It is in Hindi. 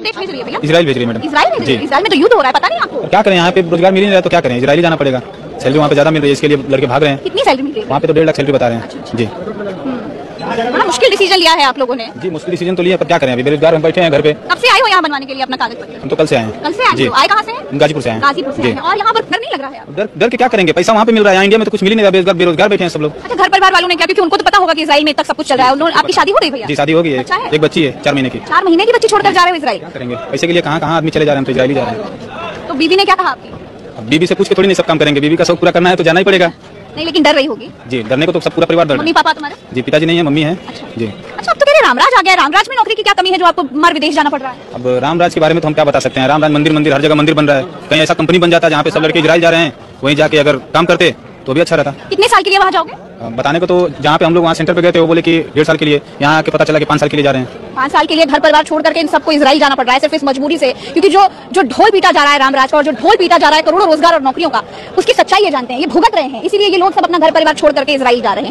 देश भेज रही है भैया? इजराइल भेज रही है मैडम। इजराइल भेज रही है? इजराइल में तो युद्ध हो रहा है, पता नहीं आपको? क्या करें, यहाँ पे रोजगार मिल नहीं रहा तो क्या करें, इजराइल जाना पड़ेगा। सैलरी वहाँ पे ज्यादा मिल रही है, इसके लिए लड़के भाग रहे हैं। कितनी सैलरी मिल रही है? वहाँ पे तो 1.5 लाख सैलरी बता रहे हैं। जी बड़ा मुश्किल डिसीजन लिया है आप लोगों ने। जी मुश्किल डिसीजन तो लिया, पर क्या करें, अभी बेरोजगार हम बैठे हैं घर पे। कब से आए हो यहाँ बनवाने के लिए अपना कागज पत्र? हम तो कल से आए हैं। कल से आए हो? आए कहाँ से हैं? गाजीपुर से आए हैं। गाजीपुर से आए हैं। और यहाँ पर डर नहीं लग रहा है? डर के क्या करेंगे, पैसा वहाँ पे मिल रहा है, यहाँ इंडिया में तो कुछ मिल ही नहीं रहा, बेरोजगार बैठे हैं सब लोग। अच्छा, घर परिवार वालों ने क्या, क्योंकि उनको तो पता होगा कि इजराइल में तक सब कुछ चल रहा है। उन्होंने, आपकी शादी हो गई भैया? जी शादी हो गई है, एक बच्ची है 4 महीने की। 4 महीने की बच्ची छोड़कर जा रहे हो इजराइल? क्या करेंगे, पैसे के लिए कहाँ कहाँ आदमी चले जा रहे हैं, तो इजराइल ही जा रहे हैं। तो बीवी ने क्या कहा आपकी? बीबी से पूछ के थोड़ी नहीं सब काम करेंगे, बीबी का शौक पूरा करना है तो जाना ही पड़ेगा। नहीं, लेकिन डर रही होगी। जी डरने को तो सब पूरा परिवार डर। मम्मी पापा तुम्हारे? जी पिताजी नहीं है, मम्मी है। जी अच्छा, अब तो कह रहे रामराज आ गया। रामराज में नौकरी की क्या कमी है जो आपको मार विदेश जाना पड़ रहा है? अब रामराज के बारे में तो हम क्या बता सकते हैं, रामराज मंदिर हर जगह मंदिर बन रहा है। कहीं ऐसा कंपनी बन जाता है जहाँ पे सब लड़के इजराइल जा रहे हैं, वहीं जाके अगर काम करते तो भी अच्छा रहता। कितने साल के लिए वहाँ जाओगे? बताने को तो जहाँ पे हम लोग वहाँ सेंटर पे गए थे वो बोले कि 1.5 साल के लिए, यहाँ आके पता चला कि 5 साल के लिए जा रहे हैं। 5 साल के लिए घर परिवार छोड़ करके इन सबको इजराइल जाना पड़ रहा है सिर्फ इस मजबूरी से, क्योंकि जो ढोल पीटा जा रहा है रामराज का, और जो ढोल पीटा जा रहा है करोड़ों रोजगार और नौकरियों का, उसकी सच्चाई ये जानते हैं, ये भुगत रहे हैं, इसीलिए ये लोग सब अपना घर परिवार छोड़ करके इजराइल जा रहे हैं।